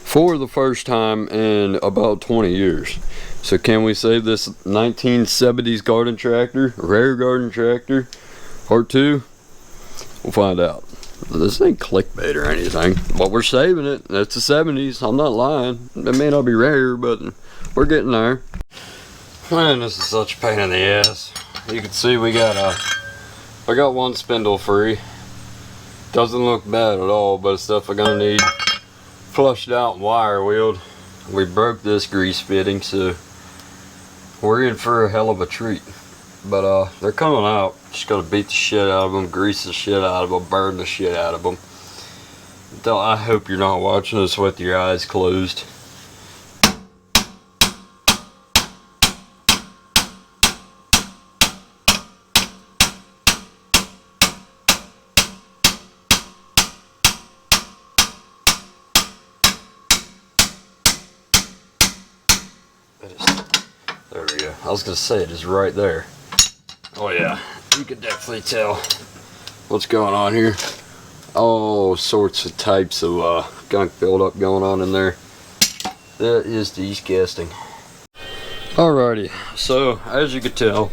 for the first time in about 20 years. So can we save this 1970s garden tractor, rare garden tractor, part 2? We'll find out. This ain't clickbait or anything, but we're saving it. That's the 70s. I'm not lying. It may not be rare, but we're getting there. Man, this is such a pain in the ass. You can see I got one spindle free. Doesn't look bad at all, but it's stuff I'm gonna need flushed out and wire wheeled. We broke this grease fitting, so we're in for a hell of a treat. But they're coming out. Just gotta beat the shit out of them, grease the shit out of them, burn the shit out of them. I hope you're not watching this with your eyes closed. There we go. I was gonna say it is right there. Oh yeah, you can definitely tell what's going on here. All sorts of types of gunk buildup going on in there. That is disgusting. Alrighty, so as you can tell,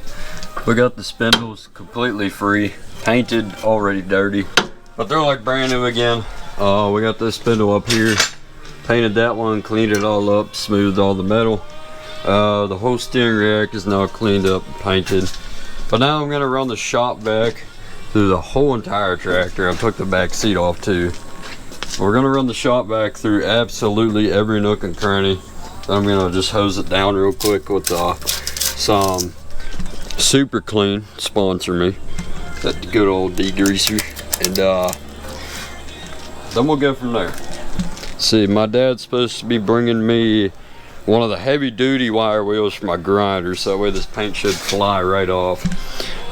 we got the spindles completely free, painted, already dirty, but they're like brand new again. We got this spindle up here, painted that one, cleaned it all up, smoothed all the metal. The whole steering rack is now cleaned up and painted. But now I'm going to run the shop vac through the whole entire tractor. I took the back seat off too. We're going to run the shop vac through absolutely every nook and cranny. I'm going to just hose it down real quick with some Super Clean, sponsor me. That good old degreaser. And then we'll go from there. See, my dad's supposed to be bringing me one of the heavy duty wire wheels for my grinder, so that way this paint should fly right off.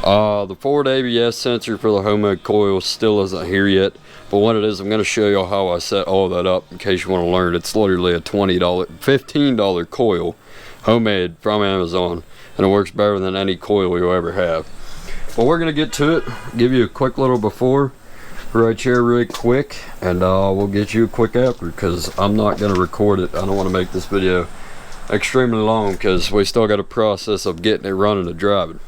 The Ford ABS sensor for the homemade coil still isn't here yet, but what it is, I'm going to show you how I set all that up in case you want to learn. It's literally a $15 coil, homemade from Amazon, and it works better than any coil you'll ever have. But we're going to get to it, give you a quick little before right here really quick, and we'll get you a quick after, because I'm not going to record it. I don't want to make this video extremely long because we still got a process of getting it running and driving.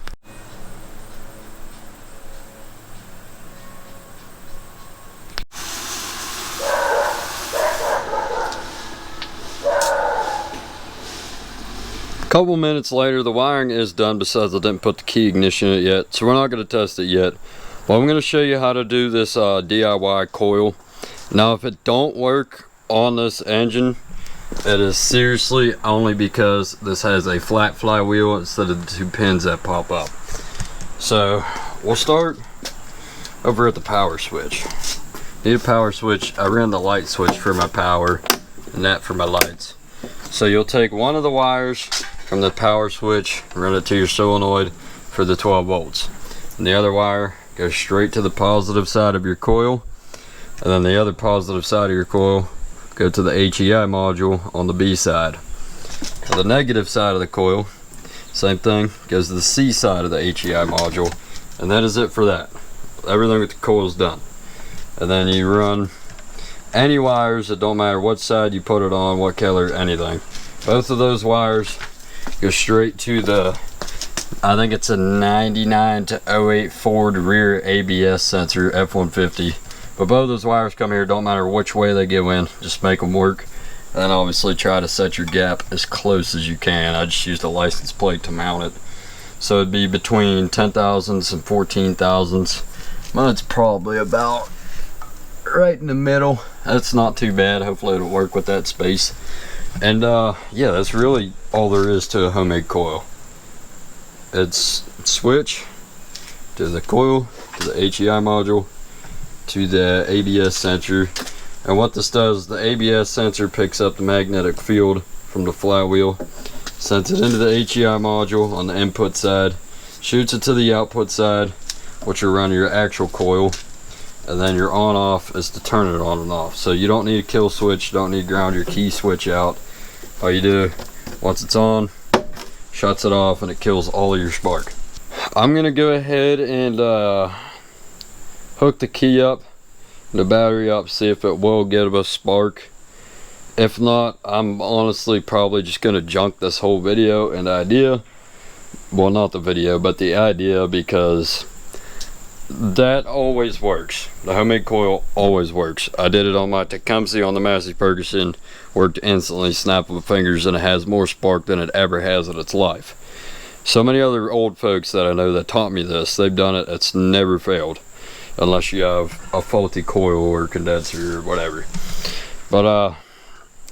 A couple minutes later, the wiring is done, besides I didn't put the key ignition in it yet, so we're not going to test it yet. Well, I'm going to show you how to do this DIY coil. Now if it don't work on this engine, it is seriously only because this has a flat flywheel instead of the 2 pins that pop up. So we'll start over at the power switch. Need a power switch. I ran the light switch for my power and that for my lights. So you'll take one of the wires from the power switch, run it to your solenoid for the 12 volts. And the other wire goes straight to the positive side of your coil. And then the other positive side of your coil go to the HEI module on the B side. The negative side of the coil, same thing, goes to the C side of the HEI module. And that is it for that. Everything with the coil is done. And then you run any wires, it don't matter what side you put it on, what color, anything. Both of those wires go straight to the, I think it's a 99 to 08 Ford rear ABS sensor, F-150. But both those wires come here, don't matter which way they go in, just make them work. And then obviously try to set your gap as close as you can. I just used a license plate to mount it. So it'd be between 10 thousandths and 14 thousandths. Mine's probably about right in the middle. That's not too bad. Hopefully it'll work with that space. And yeah, that's really all there is to a homemade coil. It's switch to the coil, to the HEI module, to the ABS sensor. And what this does, the ABS sensor picks up the magnetic field from the flywheel, sends it into the HEI module on the input side, shoots it to the output side, which will run your actual coil, and then your on off is to turn it on and off. So you don't need a kill switch, you don't need to ground your key switch out. All you do, once it's on, shuts it off and it kills all of your spark. I'm gonna go ahead and hook the key up, the battery up, see if it will get a spark. If not, I'm honestly probably just gonna junk this whole video and idea. Well, not the video, but the idea, because that always works. The homemade coil always works. I did it on my Tecumseh on the Massey Ferguson. Worked instantly, snap of the fingers, and it has more spark than it ever has in its life. So many other old folks that I know that taught me this, they've done it, it's never failed. Unless you have a faulty coil or condenser or whatever. But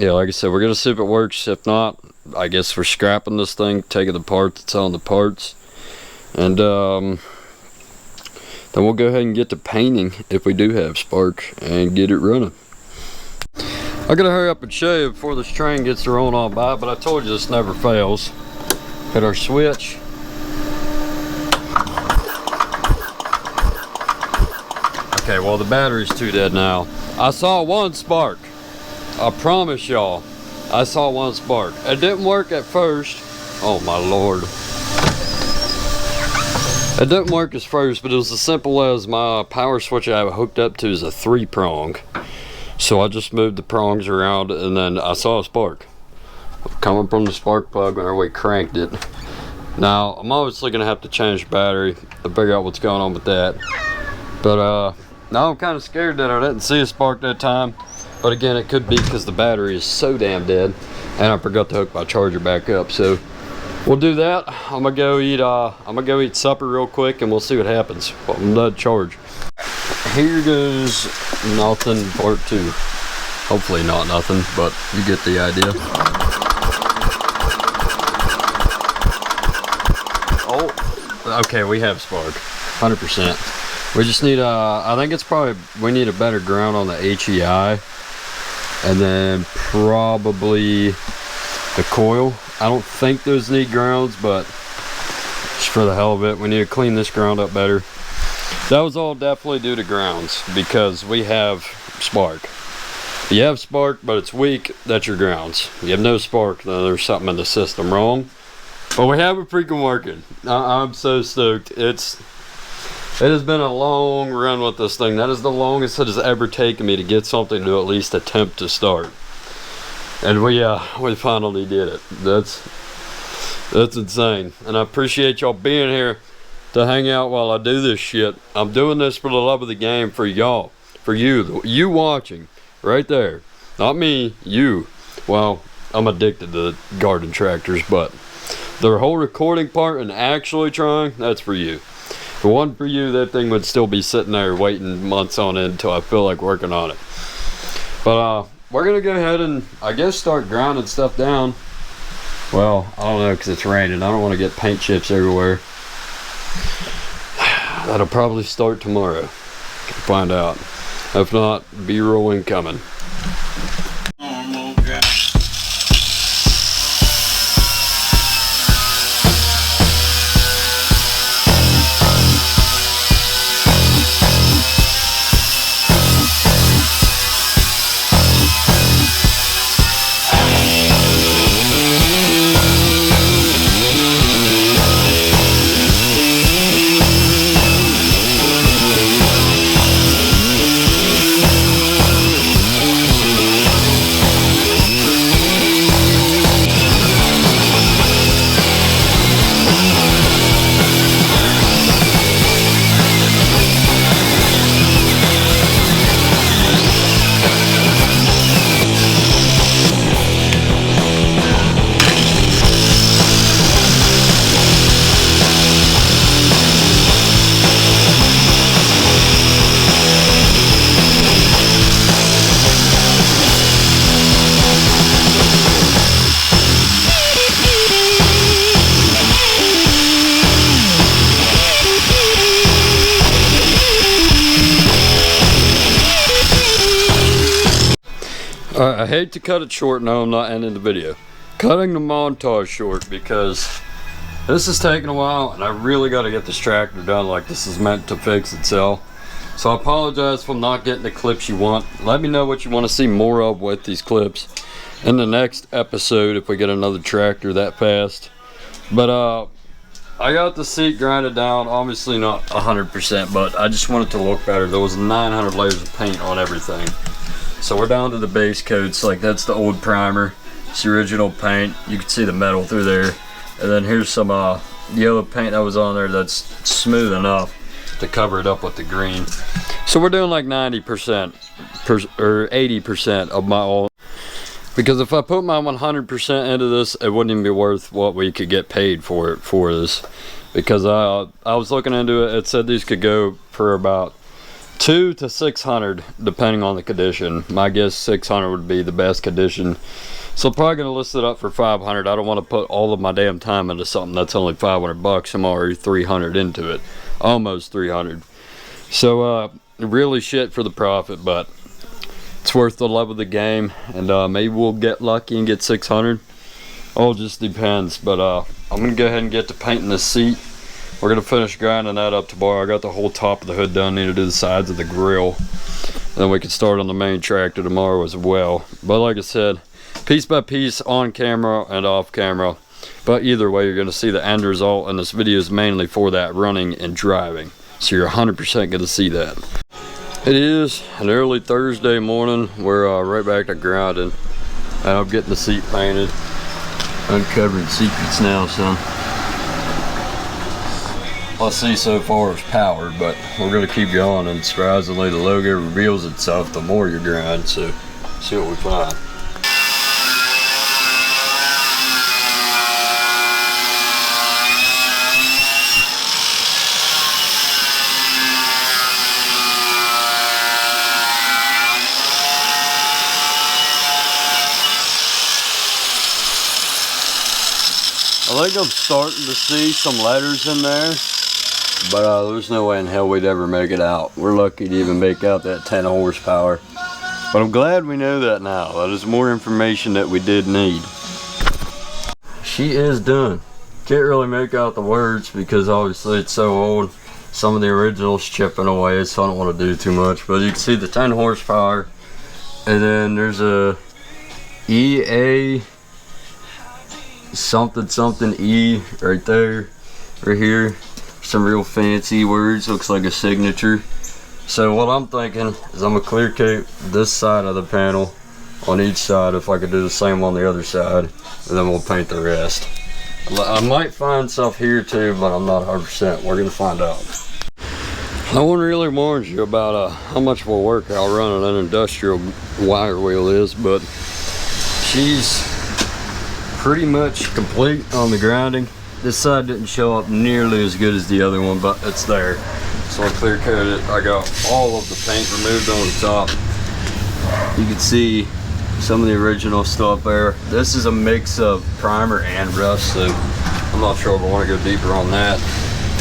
yeah, like I said, we're gonna see if it works. If not, I guess we're scrapping this thing, taking the parts, selling the parts, and then we'll go ahead and get to painting if we do have spark and get it running. I gotta hurry up and show you before this train gets thrown on by, but I told you this never fails. Hit our switch. Okay, well, the battery's too dead now. I saw one spark. I promise y'all, I saw one spark. It didn't work at first. Oh my Lord. It didn't work at first, but it was as simple as my power switch I have hooked up to is a 3-prong. So I just moved the prongs around and then I saw a spark coming from the spark plug whenever we cranked it. Now, I'm obviously gonna have to change the battery to figure out what's going on with that. But now I'm kind of scared that I didn't see a spark that time. But again, it could be because the battery is so damn dead and I forgot to hook my charger back up. So we'll do that. I'm gonna go eat supper real quick and we'll see what happens. I'm done charge. Here goes nothing part 2. Hopefully not nothing, but you get the idea. Oh, okay, we have spark, 100%. We just need I think it's probably, we need a better ground on the HEI. And then probably the coil. I don't think those need grounds, but just for the hell of it, we need to clean this ground up better. That was all definitely due to grounds, because we have spark. You have spark, but it's weak, that's your grounds. You have no spark, then there's something in the system wrong. But we have it freaking working. I'm so stoked. It has been a long run with this thing. That is the longest it has ever taken me to get something to at least attempt to start. And we finally did it. That's insane. And I appreciate y'all being here to hang out while I do this shit. I'm doing this for the love of the game, for y'all, for you watching right there. Not me, you. Well, I'm addicted to garden tractors, but the whole recording part and actually trying, that's for you. If it wasn't for you, that thing would still be sitting there waiting months on end until I feel like working on it. But we're gonna go ahead and I guess start grinding stuff down. Well, I don't know, because it's raining. I don't want to get paint chips everywhere. That'll probably start tomorrow. Find out. If not, B-roll incoming. Alright, I hate to cut it short. No, I'm not ending the video. Cutting the montage short because this is taking a while and I really got to get this tractor done like this is meant to fix itself. So I apologize for not getting the clips you want. Let me know what you want to see more of with these clips in the next episode if we get another tractor that fast. But I got the seat grinded down, obviously not 100%, but I just want it to look better. There was 900 layers of paint on everything. So we're down to the base coats. Like, that's the old primer. It's the original paint. You can see the metal through there. And then here's some yellow paint that was on there that's smooth enough to cover it up with the green. So we're doing like 90% or 80% of my oil. Because if I put my 100% into this, it wouldn't even be worth what we could get paid for it for this. Because I was looking into it, it said these could go for about 200 to 600 depending on the condition. My guess 600 would be the best condition. So I'm probably gonna list it up for 500. I don't want to put all of my damn time into something that's only 500 bucks. I'm already 300 into it, almost 300. So really shit for the profit, but it's worth the love of the game. And maybe we'll get lucky and get 600. All just depends. But I'm gonna go ahead and get to painting this seat. We're gonna finish grinding that up tomorrow. I got the whole top of the hood done. Need to do the sides of the grill. Then we can start on the main tractor tomorrow as well. But like I said, piece by piece, on camera and off camera. But either way, you're going to see the end result, and this video is mainly for that running and driving. So you're 100% going to see that. It is an early Thursday morning. We're right back to grinding. And I'm getting the seat painted. Uncovering secrets now, son. All I see so far is power, but we're going to keep going, and surprisingly the logo reveals itself the more you grind, so see what we find. I think I'm starting to see some letters in there, but there's no way in hell we'd ever make it out. We're lucky to even make out that 10 horsepower. But I'm glad we know that now. That is more information that we did need. She is done. Can't really make out the words because obviously it's so old. Some of the original's chipping away, so I don't want to do too much. But you can see the 10 horsepower. And then there's a EA something something E right there, right here. Some real fancy words, looks like a signature. So what I'm thinking is I'm gonna clear coat this side of the panel on each side, if I could do the same on the other side, and then we'll paint the rest. I might find stuff here too, but I'm not 100%. We're gonna find out. No one really warns you about how much more work out running an industrial wire wheel is, but she's pretty much complete on the grinding. This side didn't show up nearly as good as the other one, but it's there. So I clear coated it. I got all of the paint removed on the top. You can see some of the original stuff there. This is a mix of primer and rust, so I'm not sure if I want to go deeper on that.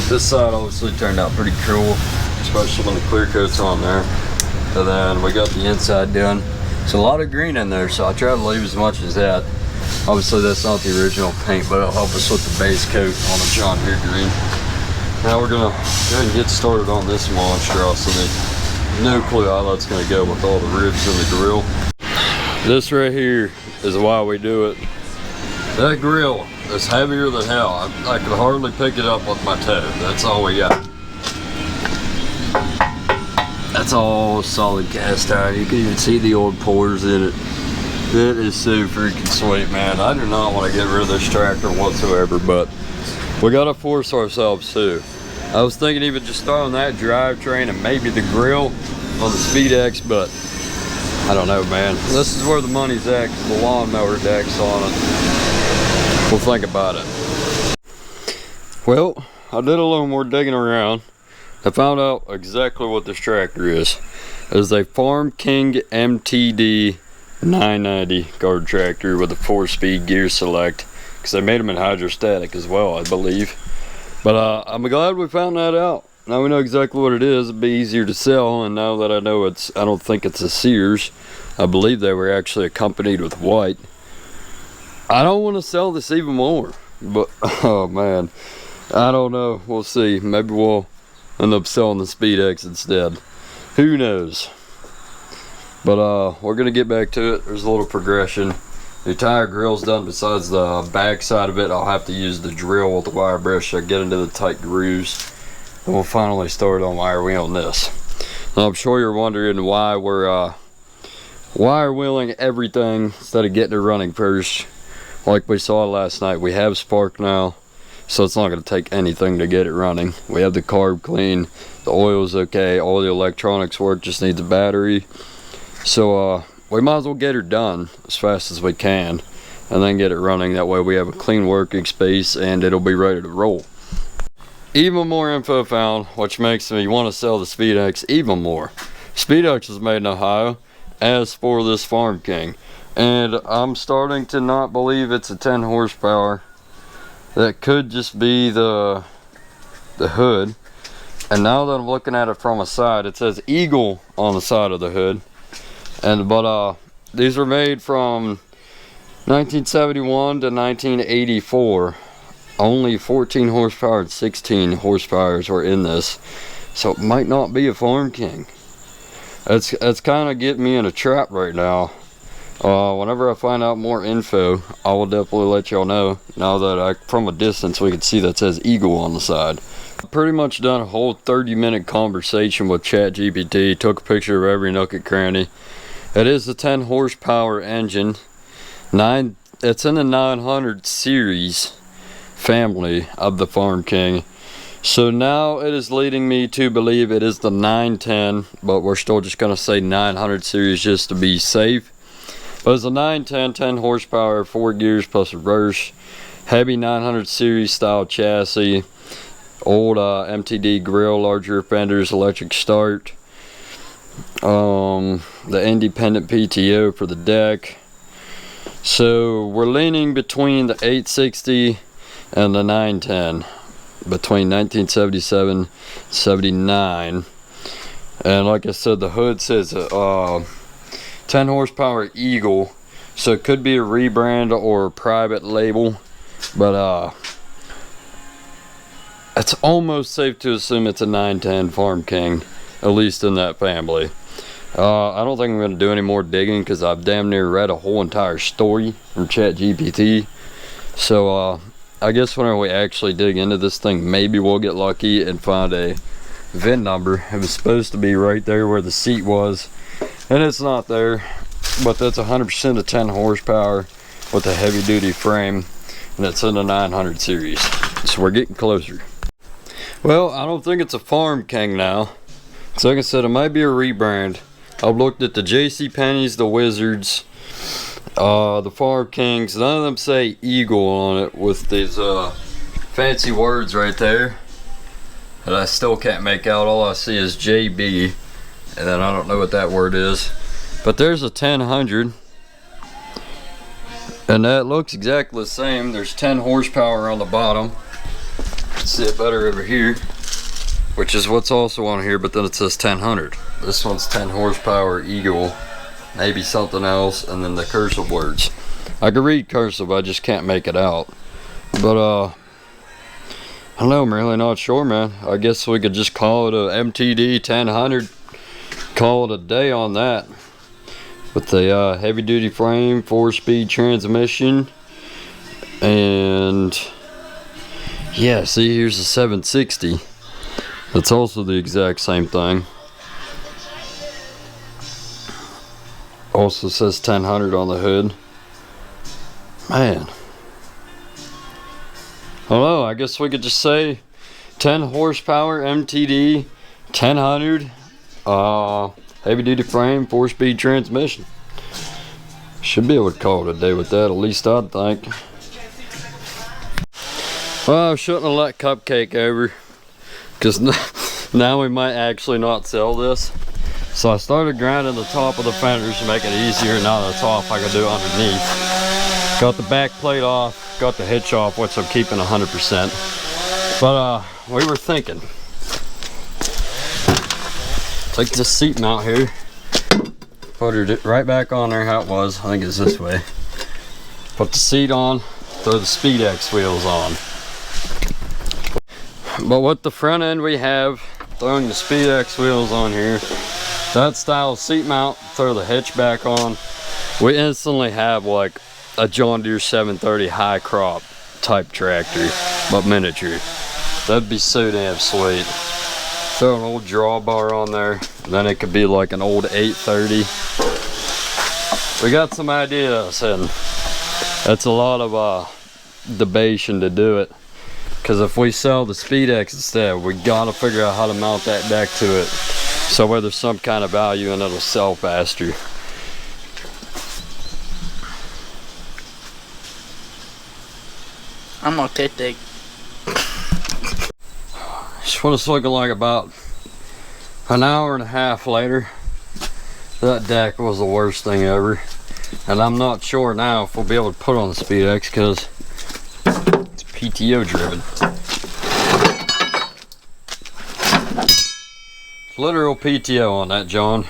This side obviously turned out pretty cool, especially when the clear coat's on there. And then we got the inside done. So a lot of green in there, so I try to leave as much as that. Obviously that's not the original paint, but it'll help us with the base coat on the John Deere green. Now we're gonna go ahead and get started on this monstrosity. No clue how that's gonna go with all the ribs in the grill. This right here is why we do it. That grill is heavier than hell. I could hardly pick it up with my toe. That's all we got. That's all solid cast iron. You can even see the old pores in it. It is so freaking sweet, man. I do not want to get rid of this tractor whatsoever, but we gotta force ourselves too. I was thinking even just throwing that drivetrain and maybe the grill on the SpeedX, but I don't know, man. This is where the money's at, 'cause the lawnmower deck's on it. We'll think about it. Well, I did a little more digging around. I found out exactly what this tractor is. It is a Farm King MTD 990 guard tractor with a 4-speed gear select, because they made them in hydrostatic as well, I believe. But I'm glad we found that out. Now we know exactly what it is. It'd be easier to sell, and now that I know I don't think it's a Sears. I believe they were actually accompanied with white. I don't want to sell this even more, but oh man, I don't know. We'll see. Maybe we'll end up selling the SpeedX instead. Who knows? But we're gonna get back to it. There's a little progression. The entire grill's done besides the back side of it. I'll have to use the drill with the wire brush to get into the tight grooves. And we'll finally start on wire wheel on this. Now I'm sure you're wondering why we're wire wheeling everything instead of getting it running first. Like we saw last night, we have spark now, so it's not going to take anything to get it running. We have the carb clean, the oil's okay, all the electronics work, just needs a battery. So we might as well get her done as fast as we can and then get it running. That way we have a clean working space and it'll be ready to roll. Even more info found, which makes me want to sell the SpeedX even more. SpeedX is made in Ohio, as for this Farm King. And I'm starting to not believe it's a 10 horsepower. That could just be the hood. And now that I'm looking at it from a side, it says Eagle on the side of the hood. But these were made from 1971 to 1984. Only 14 horsepower and 16 horsepowers were in this. So it might not be a Farm King. It's kind of getting me in a trap right now. Whenever I find out more info, I will definitely let y'all know. Now that from a distance we can see that says Eagle on the side. I've pretty much done a whole 30-minute conversation with ChatGPT. Took a picture of every nook and cranny. It is a 10 horsepower engine. It's in the 900 series family of the Farm King. So now it is leading me to believe it is the 910, but we're still just going to say 900 series just to be safe. But it's a 910, 10 horsepower, 4 gears plus reverse, heavy 900 series style chassis, old MTD grill, larger fenders, electric start, the independent PTO for the deck. So we're leaning between the 860 and the 910. Between 1977 79, and like I said, the hood says 10 horsepower Eagle, so it could be a rebrand or a private label, but it's almost safe to assume it's a 910 Farm King, at least in that family. I don't think I'm going to do any more digging because I've damn near read a whole entire story from ChatGPT. So I guess whenever we actually dig into this thing, maybe we'll get lucky and find a VIN number. It was supposed to be right there where the seat was, and it's not there, but that's 100% a 10 horsepower with a heavy duty frame, and it's in the 900 series. So we're getting closer. Well, I don't think it's a Farm King now. So like I said, it might be a rebrand. I've looked at the JCPenney's, the Wizards, the Farm Kings. None of them say Eagle on it with these fancy words right there that I still can't make out. All I see is JB, and then I don't know what that word is. But there's a 1000, and that looks exactly the same. There's 10 horsepower on the bottom. Let's see it better over here, which is what's also on here, but then it says 1000. This one's 10 horsepower Eagle, maybe something else, and then the cursive words. I can read cursive, I just can't make it out. But I don't know, I'm really not sure, man. I guess we could just call it a MTD 1000, call it a day on that. With the heavy duty frame, 4-speed transmission, and yeah, see, here's the 760. That's also the exact same thing. Also says 1000 on the hood. Man, I don't know, I guess we could just say 10 horsepower MTD 1000, heavy duty frame, 4-speed transmission. Should be able to call it a day with that, at least I'd think. Well, I shouldn't have let Cupcake over, because now we might actually not sell this. So I started grinding the top of the fenders to make it easier. Now that it's off, I can do it underneath. Got the back plate off, got the hitch off, which I'm keeping 100%. But we were thinking, take this seat mount here, put it right back on there how it was. I think it's this way. Put the seat on, throw the SpeedX wheels on. But with the front end we have, throwing the SpeedX wheels on here, that style seat mount, throw the hitch back on, we instantly have like a John Deere 730 high crop type tractor, but miniature. That'd be so damn sweet. Throw an old drawbar on there, then it could be like an old 830. we got some ideas, and that's a lot of debation to do it. Because if we sell the SpeedX instead, we gotta figure out how to mount that deck to it, so where there's some kind of value and it'll sell faster. I'm autistic. Just what it's looking like about an hour and a half later. That deck was the worst thing ever. And I'm not sure now if we'll be able to put on the SpeedX because it's PTO driven. Literal PTO on that, John.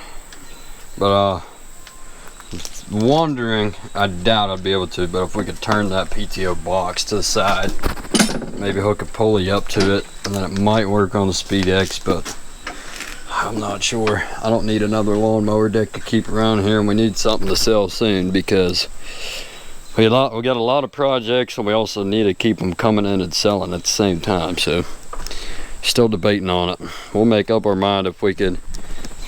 But wondering, I doubt I'd be able to, but if we could turn that PTO box to the side, maybe hook a pulley up to it, and then it might work on the SpeedX, but I'm not sure. I don't need another lawnmower deck to keep around here, and we need something to sell soon because we got a lot of projects, and we also need to keep them coming in and selling at the same time. So still debating on it. We'll make up our mind if we can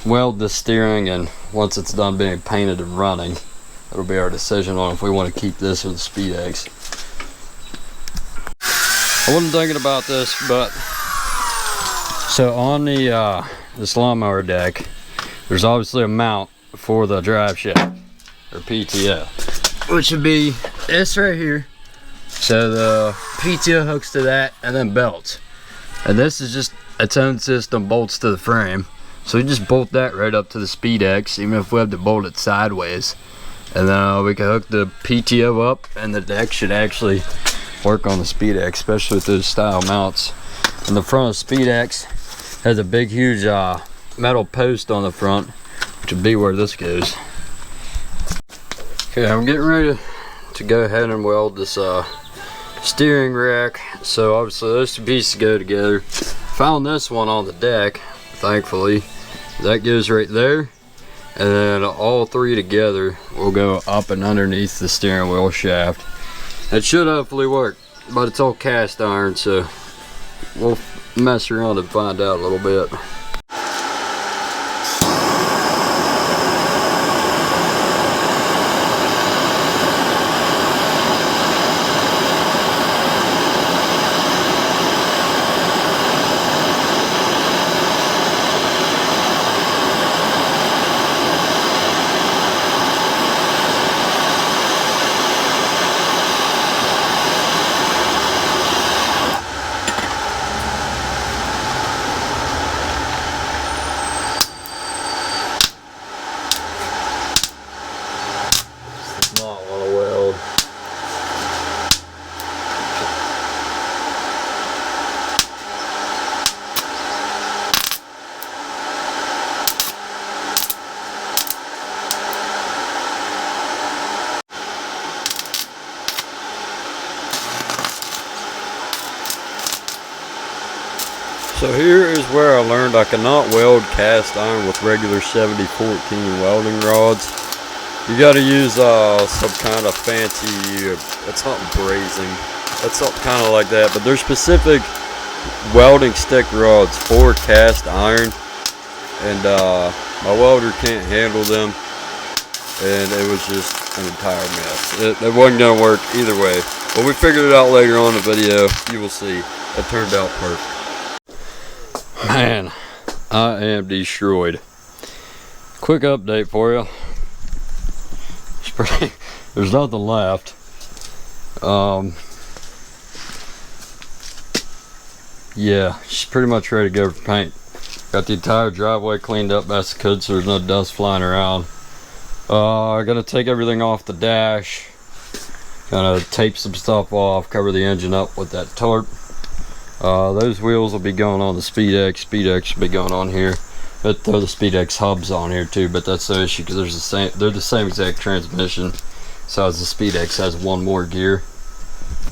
weld the steering, and once it's done being painted and running, it'll be our decision on if we want to keep this or the SpeedX. I wasn't thinking about this, but so on the this lawnmower deck, there's obviously a mount for the drive shaft or PTO, which would be this right here. So the PTO hooks to that, and then belts. And this is just its own system, bolts to the frame. So we just bolt that right up to the SpeedX, even if we have to bolt it sideways. And then we can hook the PTO up, and the deck should actually work on the SpeedX, especially with those style mounts. And the front of the SpeedX has a big, huge metal post on the front, which would be where this goes. Okay, I'm getting ready to go ahead and weld this steering rack. So obviously those two pieces go together. Found this one on the deck, thankfully. That goes right there, and then all three together will go up and underneath the steering wheel shaft. It should hopefully work, but it's all cast iron, so we'll mess around and find out a little bit. So here is where I learned I cannot weld cast iron with regular 7014 welding rods. You got to use some kind of fancy, it's not brazing, it's something kind of like that, but there's specific welding stick rods for cast iron, and my welder can't handle them, and it was just an entire mess. It wasn't going to work either way, but we figured it out later on in the video. You will see. It turned out perfect. Man, I am destroyed. Quick update for you. There's nothing left. Yeah, she's pretty much ready to go for paint. Got the entire driveway cleaned up best I could so there's no dust flying around. I gotta take everything off the dash. Gonna tape some stuff off, cover the engine up with that tarp. Those wheels will be going on the SpeedX. SpeedX will be going on here. But throw the SpeedX hubs on here too, but that's the issue because they're the same exact transmission. So as the SpeedX has one more gear.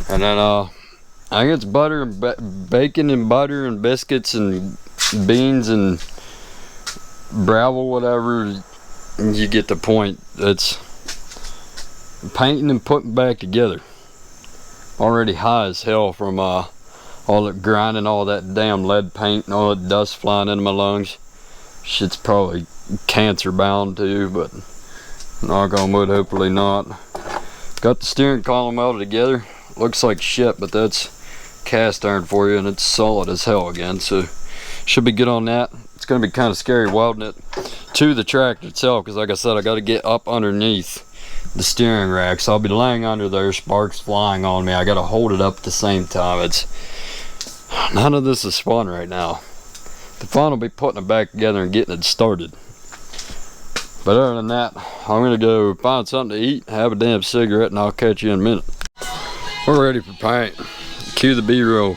And then I think it's butter and bacon and butter and biscuits and beans and gravel, whatever. You get the point. It's painting and putting back together. Already high as hell from all the grinding, all that damn lead paint and all that dust flying into my lungs. Shit's probably cancer bound too, but Knock on wood, hopefully not. Got the steering column welded together. Looks like shit, but that's cast iron for you, and it's solid as hell again, so should be good on that. It's gonna be kind of scary welding it to the tractor itself, because like I said, I got to get up underneath the steering rack, so I'll be laying under there, sparks flying on me. I got to hold it up at the same time. It's none of this is fun right now. The fun will be putting it back together and getting it started. But other than that, I'm gonna go find something to eat, have a damn cigarette, and I'll catch you in a minute. We're ready for paint. Cue the B-roll.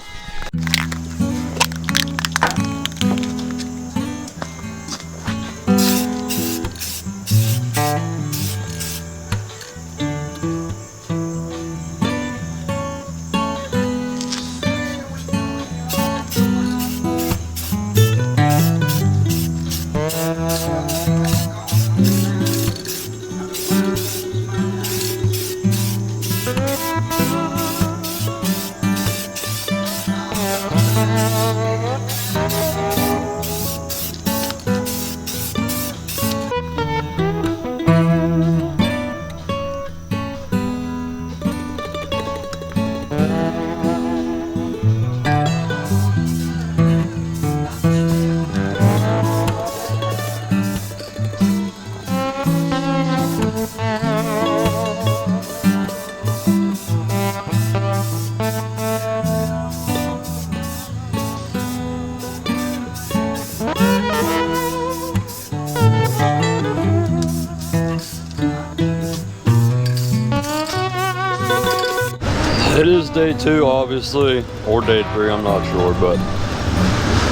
It is day 2, obviously, or day 3, I'm not sure, but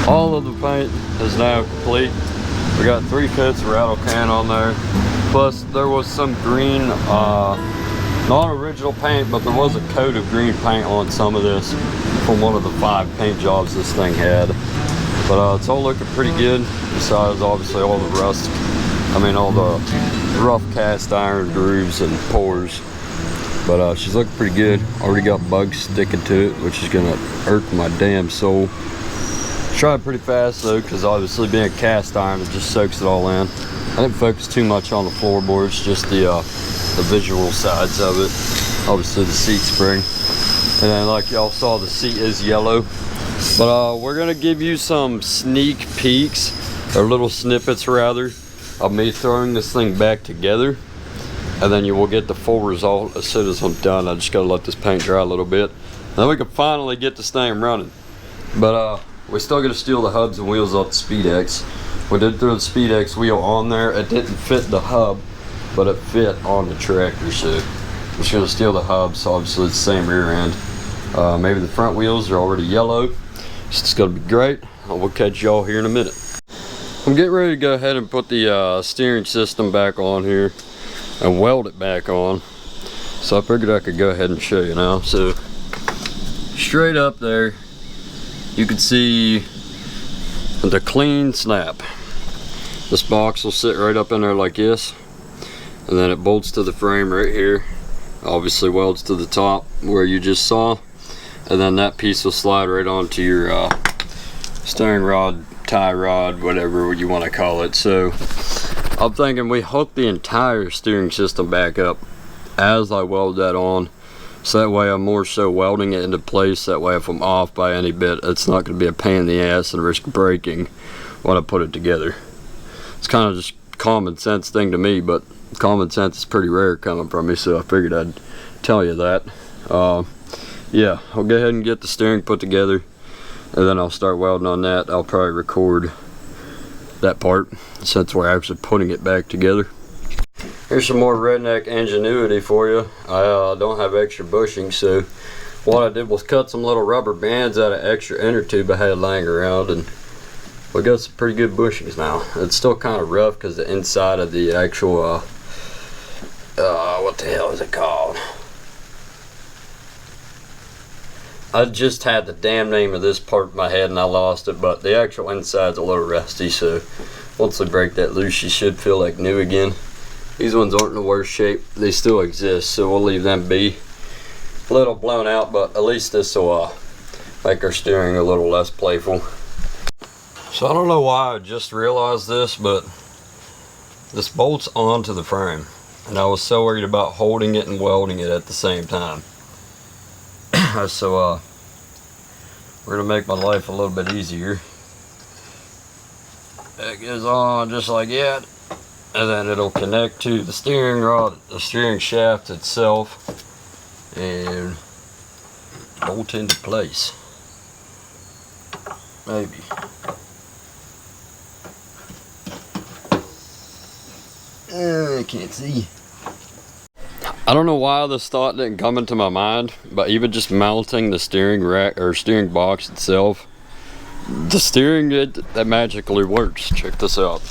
all of the paint is now complete. We got 3 coats of rattle can on there, plus there was some green, non-original paint, but there was a coat of green paint on some of this from one of the 5 paint jobs this thing had. But it's all looking pretty good, besides obviously all the rust, all the rough cast iron grooves and pores. But she's looking pretty good. Already got bugs sticking to it, which is gonna irk my damn soul. Tried pretty fast though, because obviously being cast iron, it just soaks it all in. I didn't focus too much on the floorboards, just the visual sides of it. Obviously the seat spring. And then like y'all saw, the seat is yellow. But we're gonna give you some sneak peeks, or little snippets rather, of me throwing this thing back together. And then you will get the full result as soon as I'm done. I just gotta let this paint dry a little bit. And then we can finally get this thing running. But we still gotta steal the hubs and wheels off the SpeedX. We did throw the SpeedX wheel on there. It didn't fit the hub, but it fit on the tractor. So we're just gonna steal the hubs. So obviously it's the same rear end. Maybe the front wheels are already yellow. It's gonna be great. We'll catch y'all here in a minute. I'm getting ready to go ahead and put the steering system back on here and weld it back on. So I figured I could go ahead and show you now. So straight up there, you can see the clean snap. This box will sit right up in there like this, and then it bolts to the frame right here. Obviously welds to the top where you just saw, and then that piece will slide right onto your steering rod, tie rod, whatever you want to call it. So I'm thinking we hook the entire steering system back up as I weld that on, so that way I'm more so welding it into place. That way if I'm off by any bit, it's not going to be a pain in the ass and risk breaking when I put it together. It's kind of just common sense thing to me, but common sense is pretty rare coming from me, so I figured I'd tell you that. Yeah, I'll go ahead and get the steering put together, and then I'll start welding on that. I'll probably record that part since we're actually putting it back together. Here's some more redneck ingenuity for you. I don't have extra bushing, so what I did was cut some little rubber bands out of extra inner tube I had laying around, and we got some pretty good bushings now. It's still kind of rough because the inside of the actual what the hell is it called? I just had the damn name of this part in my head and I lost it, but the actual inside's a little rusty, so once they break that loose, you should feel like new again. These ones aren't in the worst shape. They still exist, so we'll leave them be. A little blown out, but at least this will make our steering a little less playful. So I don't know why I just realized this, but this bolts onto the frame. and I was so worried about holding it and welding it at the same time. So we're gonna make my life a little bit easier. It goes on just like that, and then it'll connect to the steering rod, the steering shaft itself, and bolt into place. Maybe. I can't see. I don't know why this thought didn't come into my mind, but even just mounting the steering rack or steering box itself, the steering that magically works. Check this out.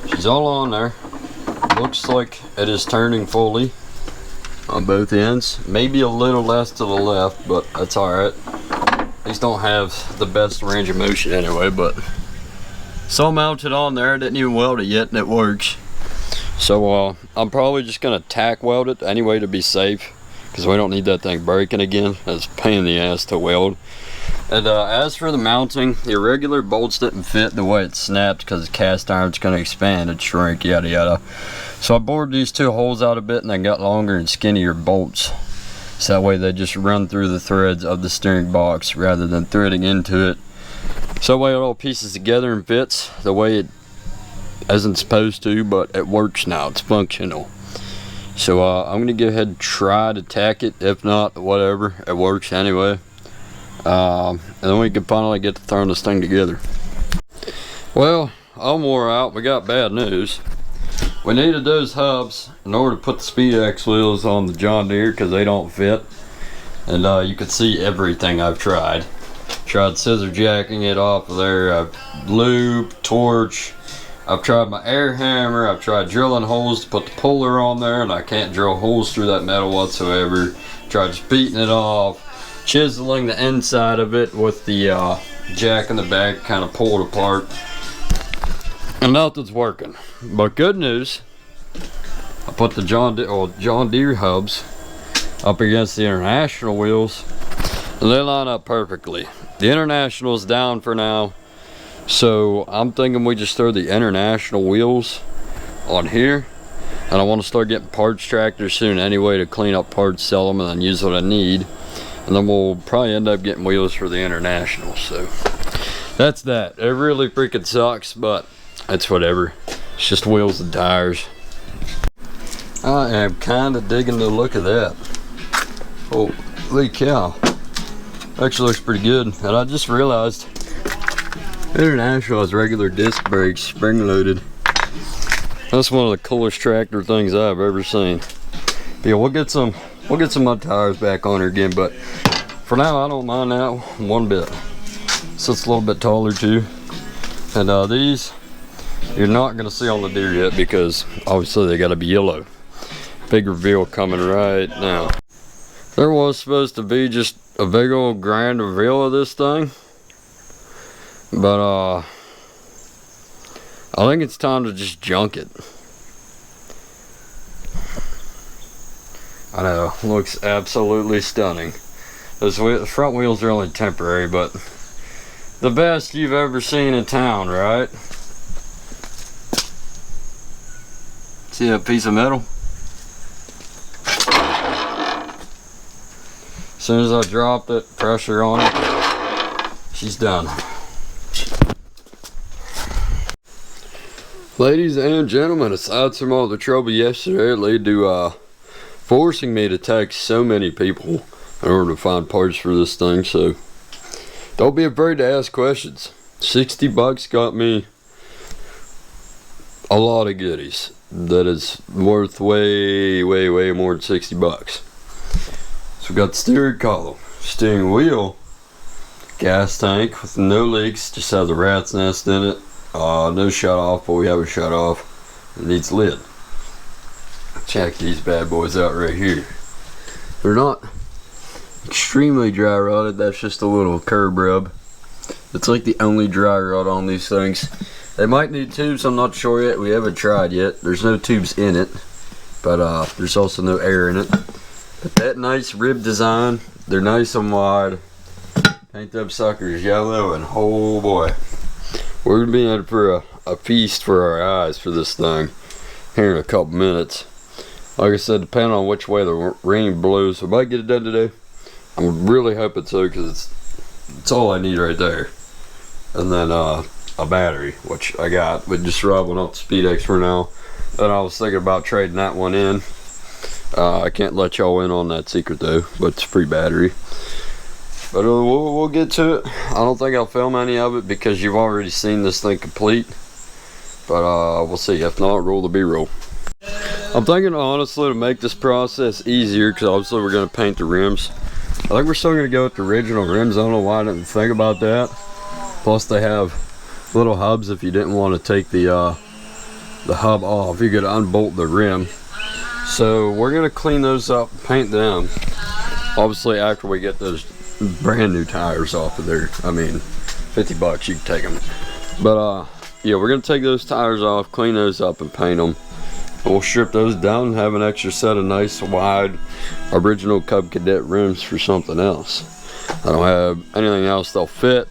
She's all on there. Looks like it is turning fully on both ends. Maybe a little less to the left, but that's alright. These don't have the best range of motion anyway, but so mounted on there, didn't even weld it yet, and it works. So I'm probably just gonna tack weld it anyway to be safe, because we don't need that thing breaking again. It's a pain in the ass to weld. And as for the mounting, the irregular bolts didn't fit the way it snapped because the cast iron's gonna expand and shrink, yada yada. So I bored these two holes out a bit, and I got longer and skinnier bolts. So that way they just run through the threads of the steering box rather than threading into it. So that way it all pieces together and fits the way it isn't supposed to, but it works now. It's functional. So I'm gonna go ahead and try to tack it. If not, whatever, it works anyway. And then we can finally get to throwing this thing together. Well, I'm wore out. We got bad news. We needed those hubs in order to put the SpeedX wheels on the John Deere because they don't fit. And you can see everything I've tried. Tried scissor jacking it off of there. I've loop, torch. I've tried my air hammer. I've tried drilling holes to put the puller on there, and I can't drill holes through that metal whatsoever. Tried just beating it off, chiseling the inside of it with the jack in the back, kind of pulled apart, and nothing's working. But good news, I put the John Deere hubs up against the International wheels, and they line up perfectly. The International's down for now, so I'm thinking we just throw the International wheels on here, and I want to start getting parts tractors soon anyway to clean up parts, sell them, and then use what I need. And then we'll probably end up getting wheels for the International. So that's that. It really freaking sucks, but it's whatever. It's just wheels and tires. I am kind of digging the look of that. Holy cow. Actually looks pretty good. And I just realized International has regular disc brakes, spring loaded. That's one of the coolest tractor things I've ever seen. Yeah, we'll get some mud tires back on her again, but for now I don't mind that one bit. So it's a little bit taller too. And these you're not gonna see on the Deere yet because obviously they gotta be yellow. Big reveal coming right now. There was supposed to be just a big old grand reveal of this thing, but I think it's time to just junk it. I know, looks absolutely stunning. Those front wheels are only temporary, but the best you've ever seen in town, right? See that piece of metal? As soon as I dropped it, pressure on it, she's done. Ladies and gentlemen, aside from all the trouble yesterday, it led to forcing me to text so many people in order to find parts for this thing. So don't be afraid to ask questions. 60 bucks got me a lot of goodies that is worth way more than 60 bucks. So we got the steering column, steering wheel, gas tank with no leaks, just has a rat's nest in it. No shut off, but we have a shut off. It needs lid. Check these bad boys out right here. They're not extremely dry rotted, that's just a little curb rub. It's like the only dry rot on these things. They might need tubes, I'm not sure yet. We haven't tried yet. There's no tubes in it, but there's also no air in it. But that nice rib design, they're nice and wide. Paint them suckers yellow, and oh boy, We're gonna be in for a feast for our eyes for this thing here in a couple minutes. Like I said, depending on which way the rain blows, we might get it done today. I'm really hoping so, because it's all I need right there. And then a battery, which I got. We just rubbing up the Speedex for now. And I was thinking about trading that one in. I can't let y'all in on that secret though, but it's a free battery. But we'll get to it. I don't think I'll film any of it because you've already seen this thing complete. But we'll see. If not, roll the B-roll. I'm thinking honestly to make this process easier, because obviously we're going to paint the rims. I think we're still going to go with the original rims. I don't know why I didn't think about that. Plus they have little hubs if you didn't want to take the hub off. You could unbolt the rim. So we're going to clean those up, paint them. Obviously after we get those brand new tires off of there. I mean, 50 bucks, you can take them. But yeah, we're gonna take those tires off, clean those up and paint them. We'll strip those down and have an extra set of nice wide original Cub Cadet rims for something else. I don't have anything else that'll fit,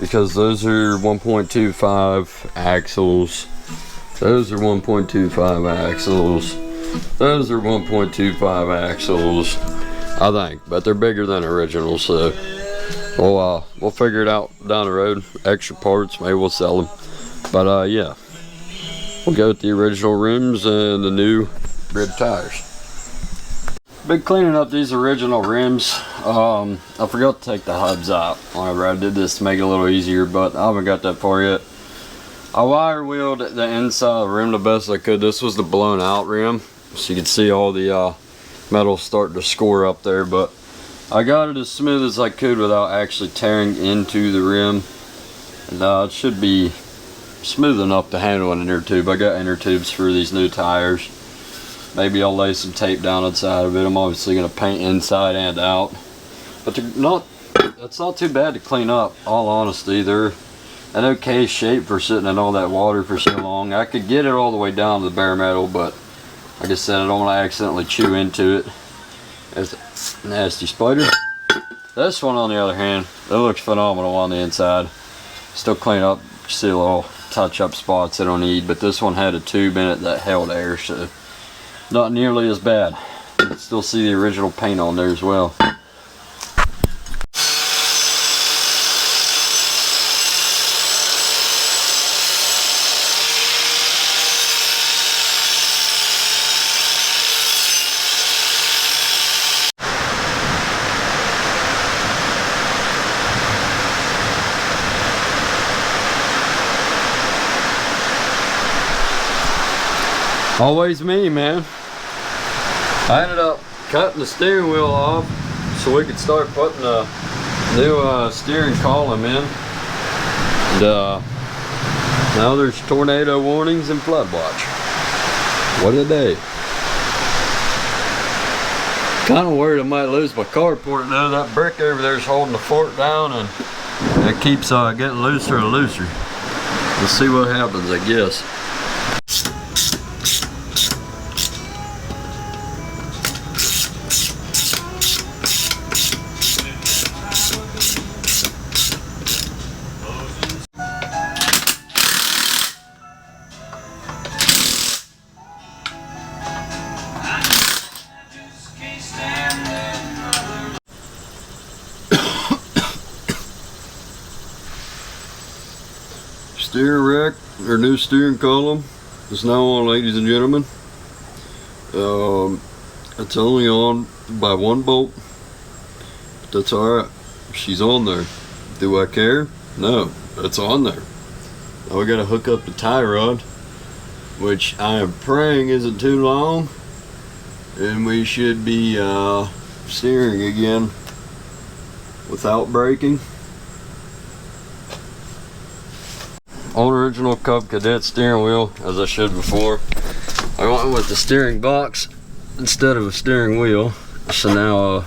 because those are 1.25 axles. Those are 1.25 axles. Those are 1.25 axles, I think, but they're bigger than original, so we'll figure it out down the road. Extra parts, maybe we'll sell them. But yeah, we'll go with the original rims and the new rib tires. Been cleaning up these original rims. I forgot to take the hubs out whenever I did this to make it a little easier, but I haven't got that far yet. I wire wheeled the inside of the rim the best I could. This was the blown out rim, so you can see all the metal starting to score up there, but I got it as smooth as I could without actually tearing into the rim. And it should be smooth enough to handle an inner tube. I got inner tubes for these new tires. Maybe I'll lay some tape down inside of it. I'm obviously going to paint inside and out. But it's not too bad to clean up, all honesty. They're an okay shape for sitting in all that water for so long. I could get it all the way down to the bare metal, but like I said, I don't want to accidentally chew into it. It's a nasty spider. This one, on the other hand, it looks phenomenal on the inside. Still clean up, see a little touch-up spots I don't need, but this one had a tube in it that held air, so not nearly as bad. You can still see the original paint on there as well. Always me, man. I ended up cutting the steering wheel off so we could start putting a new steering column in. And now there's tornado warnings and flood watch. What a day. Kind of worried I might lose my carport though. That brick over there is holding the fort down, and it keeps getting looser and looser. We'll see what happens, I guess. Steering rack, or new steering column, is now on, ladies and gentlemen. It's only on by one bolt, but that's alright. She's on there. Do I care? No, it's on there. Now we gotta hook up the tie rod, which I am praying isn't too long, and we should be steering again without braking. Old original Cub Cadet steering wheel, as I showed before. I went with the steering box instead of a steering wheel, so now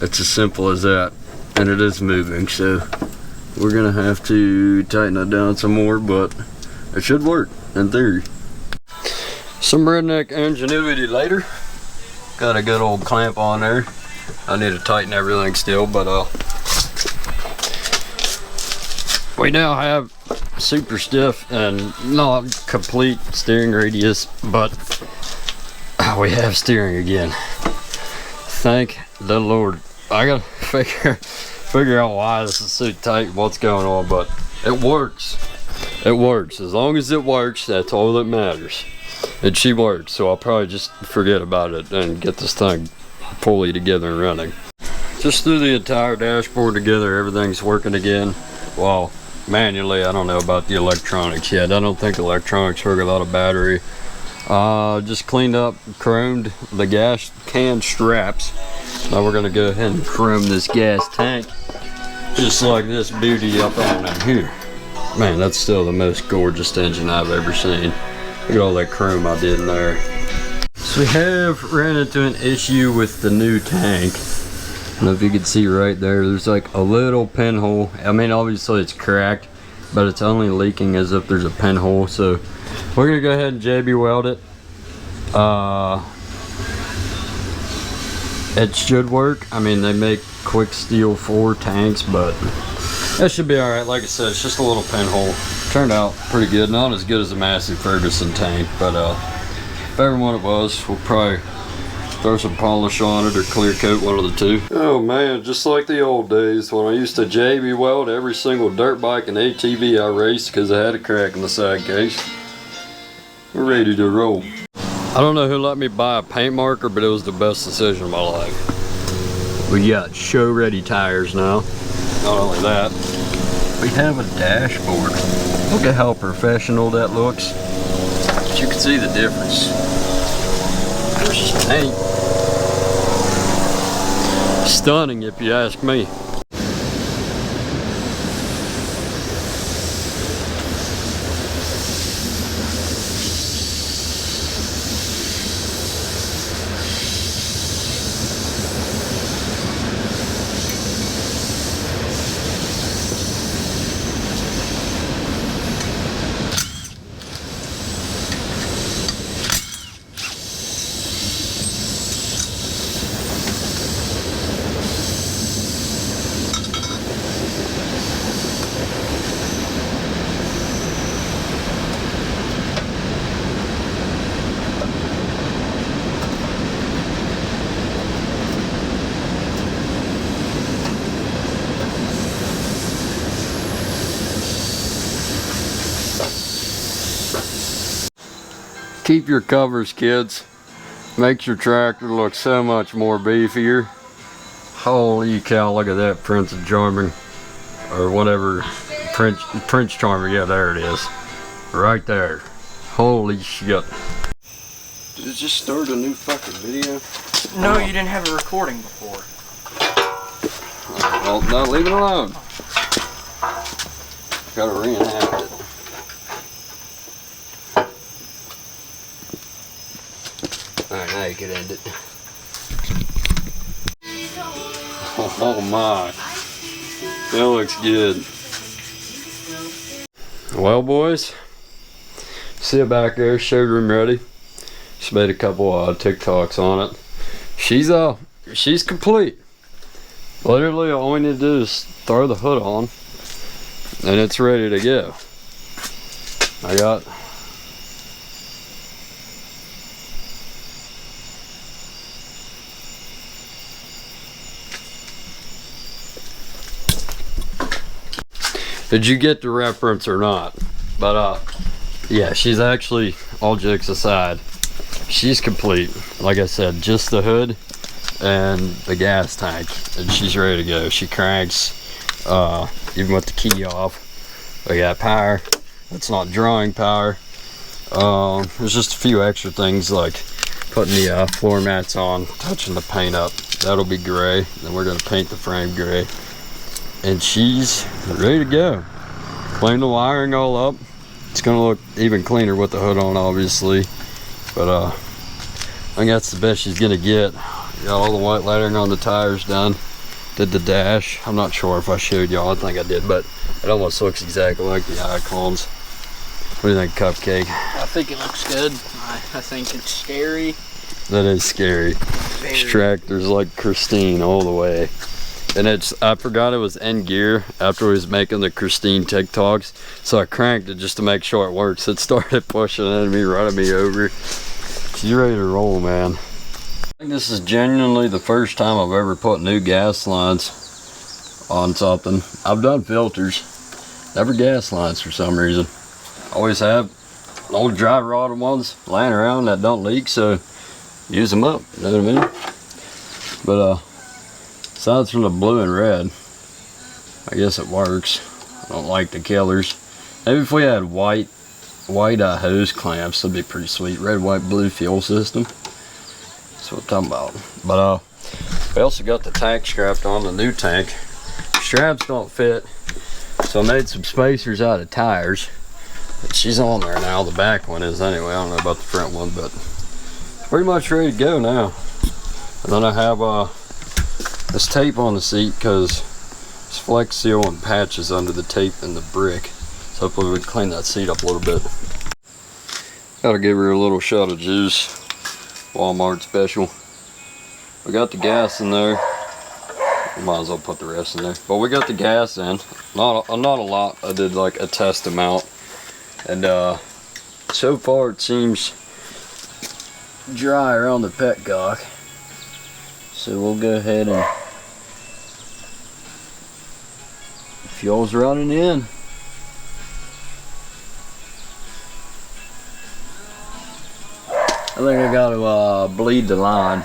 it's as simple as that, and it is moving, so we're gonna have to tighten it down some more, but it should work in theory. Some redneck ingenuity later. Got a good old clamp on there. I need to tighten everything still, but we now have super stiff and not complete steering radius, but we have steering again. Thank the Lord. I gotta figure out why this is so tight, what's going on, but it works. It works. As long as it works, that's all that matters. And she works, so I'll probably just forget about it and get this thing fully together and running. Just threw the entire dashboard together, everything's working again. Well, manually, I don't know about the electronics yet. I don't think electronics work without a battery. Just cleaned up, chromed the gas can straps. Now we're gonna go ahead and chrome this gas tank, just like this beauty up on in here. Man, that's still the most gorgeous engine I've ever seen. Look at all that chrome I did in there. So we have ran into an issue with the new tank. I don't know if you can see right there, there's like a little pinhole. I mean, obviously it's cracked, but it's only leaking as if there's a pinhole. So we're gonna go ahead and JB weld it. It should work. I mean, they make quick steel 4 tanks, but that should be all right. Like I said, it's just a little pinhole. Turned out pretty good. Not as good as the Massey Ferguson tank, but if ever one it was, we'll probably throw some polish on it or clear coat, one of the two. Oh man, just like the old days when I used to JB weld every single dirt bike and ATV I raced because I had a crack in the side case. We're ready to roll. I don't know who let me buy a paint marker, but it was the best decision of my life. We got show ready tires now. Not only that, we have a dashboard. Look at how professional that looks. But you can see the difference. There's just paint. Stunning if you ask me. Keep your covers, kids. Makes your tractor look so much more beefier. Holy cow, look at that Prince of Charming. Or whatever, Prince Charming, yeah, there it is. Right there. Holy shit. Did it just start a new fucking video? No, you didn't have a recording before. Well, no, leave it alone. Gotta reenact it. Alright, now you can end it. Oh my. That looks good. Well, boys. See her back there, showroom ready. She made a couple TikToks on it. She's complete. Literally, all we need to do is throw the hood on, and it's ready to go. I got Did you get the reference or not? But yeah, she's actually, all jokes aside, she's complete. Like I said, just the hood and the gas tank, and she's ready to go. She cranks, even with the key off. We got power. It's not drawing power. There's just a few extra things like putting the floor mats on, touching the paint up. That'll be gray. Then we're gonna paint the frame gray. And she's ready to go. Clean the wiring all up. It's gonna look even cleaner with the hood on, obviously. But I think that's the best she's gonna get. Got all the white lettering on the tires done. Did the dash. I'm not sure if I showed y'all. I think I did, but it almost looks exactly like the icons. What do you think, Cupcake? I think it looks good. I think it's scary. That is scary. This tractor's like Christine all the way. and I forgot it was in gear after we was making the Christine TikToks, so I cranked it just to make sure it works. It started pushing into me, running me over. She's ready to roll, man. I think this is genuinely the first time I've ever put new gas lines on something. I've done filters, never gas lines for some reason. Always have old dry rotted ones laying around that don't leak, so use them up, you know what I mean? But aside from the blue and red, I guess it works. I don't like the killers. Maybe if we had white hose clamps, that'd be pretty sweet. Red, white, blue fuel system. That's what I'm talking about. But we also got the tank strapped on, the new tank. Straps don't fit, so I made some spacers out of tires. But she's on there now. The back one is anyway. I don't know about the front one, but pretty much ready to go now. And then I have this tape on the seat because there's Flex Seal and patches under the tape and the brick. So hopefully we can clean that seat up a little bit. Gotta give her a little shot of juice. Walmart special. We got the gas in there. We might as well put the rest in there. But we got the gas in. Not a lot. I did like a test amount. And so far it seems dry around the petcock. So we'll go ahead and fuel's running in. I think I got to bleed the line.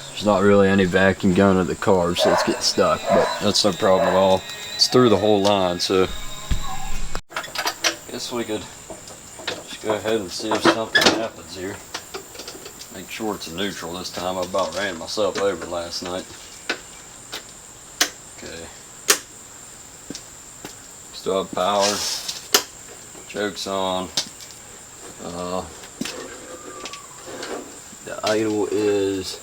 There's not really any vacuum going to the carb, so it's getting stuck, but that's no problem at all. It's through the whole line, so guess we could just go ahead and see if something happens here. Make sure it's a neutral this time. I about ran myself over last night. Okay. Still have power. Choke's on. The idle is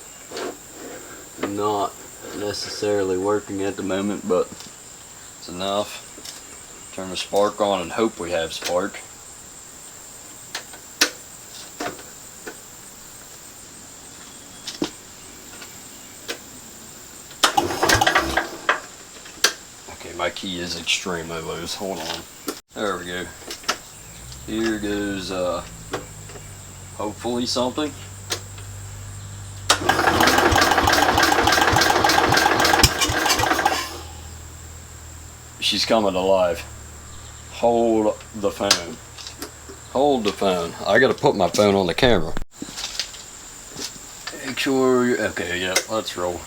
not necessarily working at the moment, but it's enough. Turn the spark on and hope we have spark. My key is extremely loose. Hold on. There we go. Here goes hopefully something. She's coming alive. Hold the phone. Hold the phone. I gotta put my phone on the camera. Make sure you're okay. Yeah, let's roll.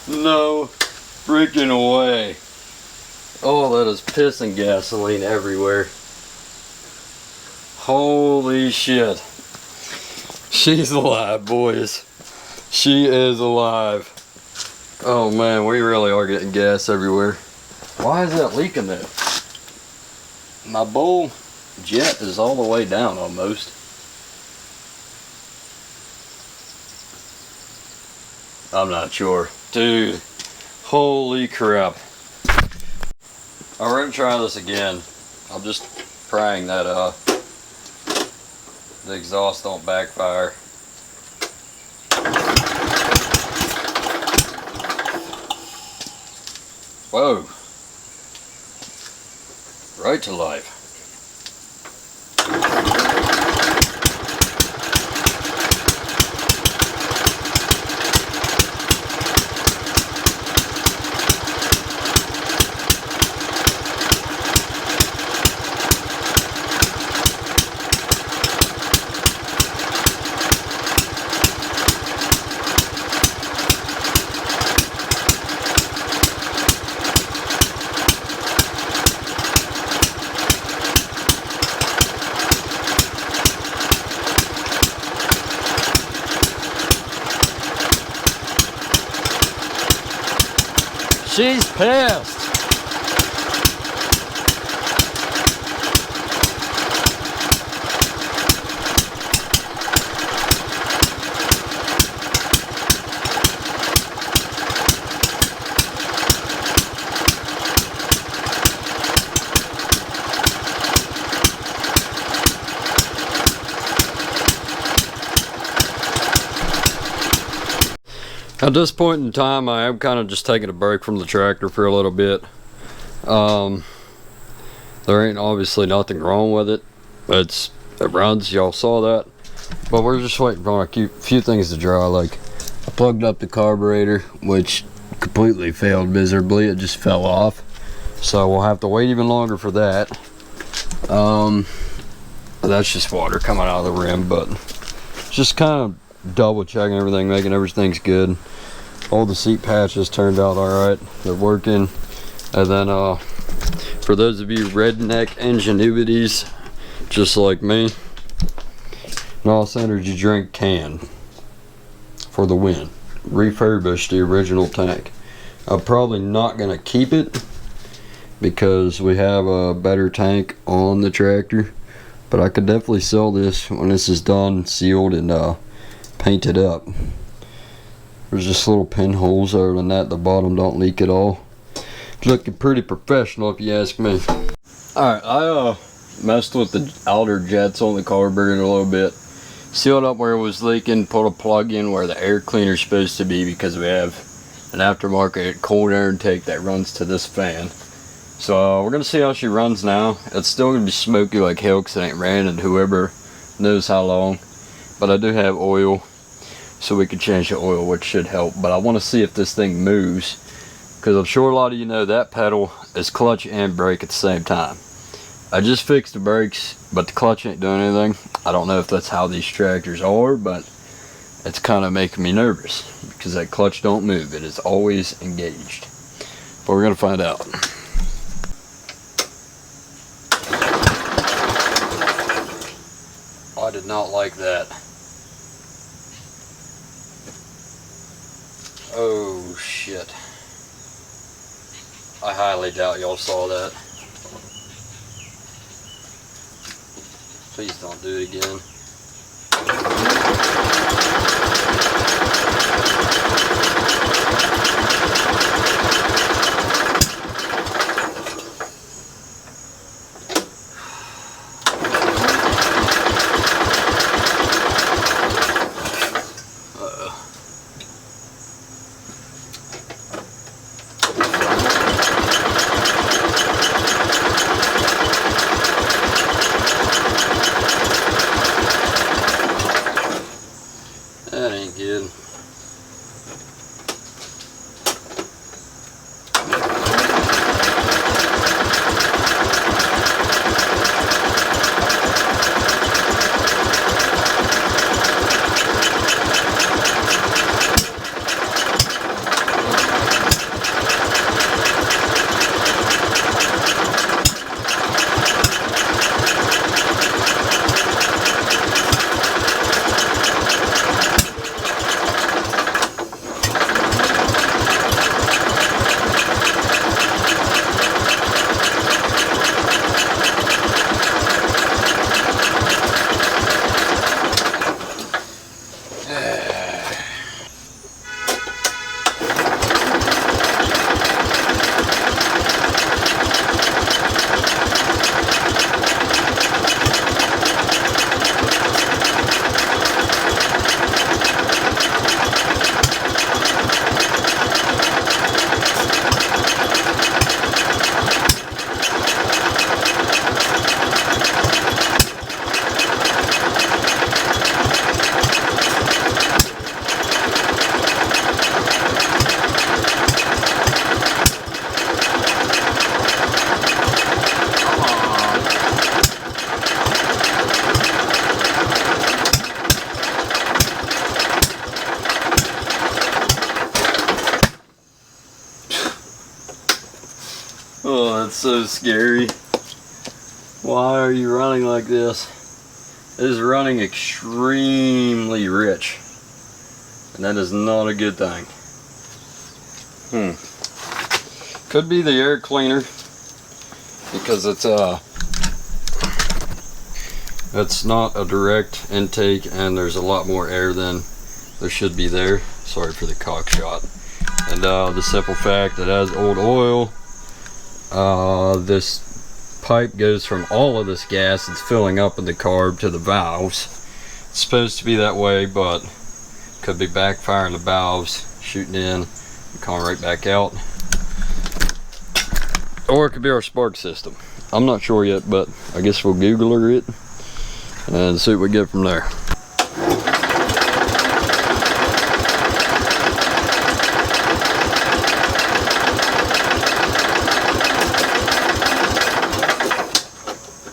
No freaking way. Oh, that is pissing gasoline everywhere. Holy shit. She's alive, boys. She is alive. Oh man, we really are getting gas everywhere. Why is that leaking though? My bowl jet is all the way down almost. I'm not sure. Dude, holy crap. Alright, we're gonna try this again. I'm just praying that the exhaust don't backfire. Whoa. Right to life. She's pissed. At this point in time, I am kind of just taking a break from the tractor for a little bit. There ain't obviously nothing wrong with it. It runs, y'all saw that. But we're just waiting for a few things to dry. Like, I plugged up the carburetor, which completely failed miserably. It just fell off. So we'll have to wait even longer for that. That's just water coming out of the rim, but just kind of double checking everything, making everything's good. All the seat patches turned out all right. They're working. And then for those of you redneck ingenuities just like me, NOS Energy drink can for the win. Refurbished the original tank. I'm probably not gonna keep it because we have a better tank on the tractor, but I could definitely sell this when this is done, sealed, and painted up. There's just little pinholes. Other than that, the bottom don't leak at all. It's looking pretty professional if you ask me. Alright, I messed with the outer jets on the carburetor a little bit. Sealed up where it was leaking, put a plug in where the air cleaner's supposed to be because we have an aftermarket cold air intake that runs to this fan. So we're gonna see how she runs now. It's still gonna be smoky like hell because it ain't ran in whoever knows how long. But I do have oil, so we can change the oil, which should help. But I want to see if this thing moves, because I'm sure a lot of you know that pedal is clutch and brake at the same time. I just fixed the brakes, but the clutch ain't doing anything. I don't know if that's how these tractors are, but it's kind of making me nervous because that clutch don't move. It is always engaged. But we're gonna find out. I did not like that. Oh shit. I highly doubt y'all saw that. Please don't do it again. That ain't good. Oh, that's so scary. Why are you running like this? It is running extremely rich, and that is not a good thing. Could be the air cleaner because it's not a direct intake and there's a lot more air than there should be there. Sorry for the cock shot. And the simple fact that as old oil, this pipe goes from all of this gas that's filling up in the carb to the valves. It's supposed to be that way, but could be backfiring the valves, shooting in and coming right back out. Or it could be our spark system. I'm not sure yet, but I guess we'll Google it and see what we get from there.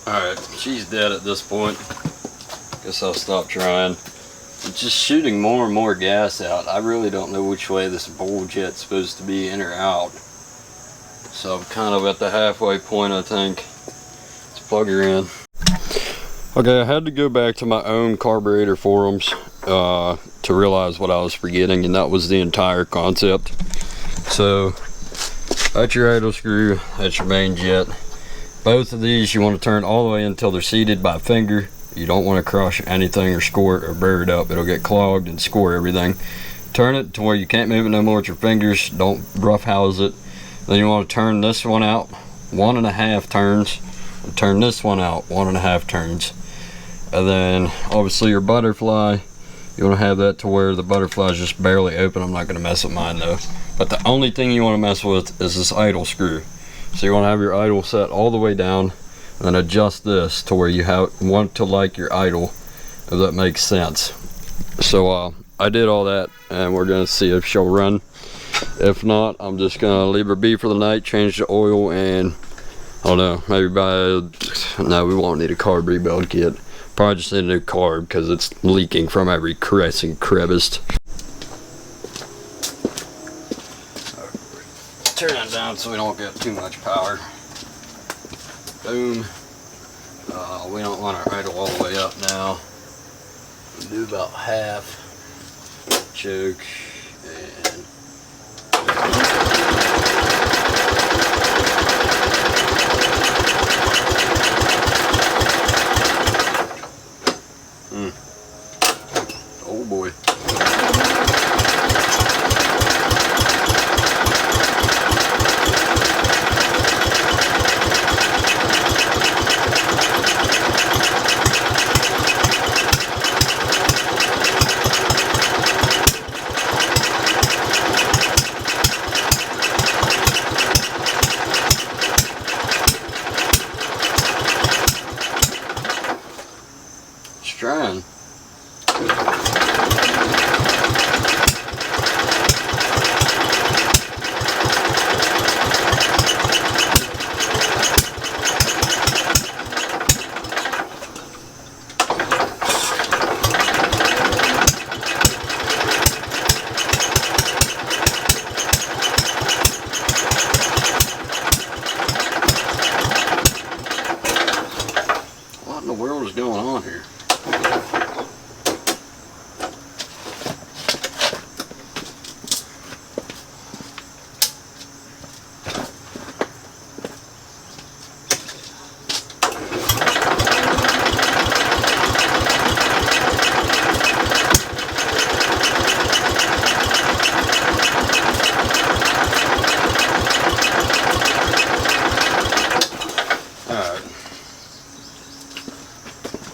Alright, she's dead at this point. Guess I'll stop trying. It's just shooting more and more gas out. I really don't know which way this bowl jet's supposed to be, in or out. So I'm kind of at the halfway point, I think. Let's plug her in. Okay, I had to go back to my own carburetor forums to realize what I was forgetting, and that was the entire concept. So that's your idle screw, that's your main jet. Both of these you want to turn all the way until they're seated by finger. You don't want to crush anything or score it or burr it up. It'll get clogged and score everything. Turn it to where you can't move it no more with your fingers. Don't rough house it. Then you want to turn this one out 1.5 turns and turn this one out 1.5 turns. And then obviously your butterfly, you want to have that to where the butterfly is just barely open. I'm not going to mess with mine though. But the only thing you want to mess with is this idle screw. So you want to have your idle set all the way down and then adjust this to where you want to like your idle, if that makes sense. So I did all that and we're going to see if she'll run. If not, I'm just going to leave her be for the night, change the oil, and I don't know, maybe no, we won't need a carb rebuild kit. Probably just need a new carb because it's leaking from every crevice. Turn it down so we don't get too much power. Boom. We don't want our idle all the way up now. We'll do about half. Choke and oh boy. Trying. What in the world is going on here?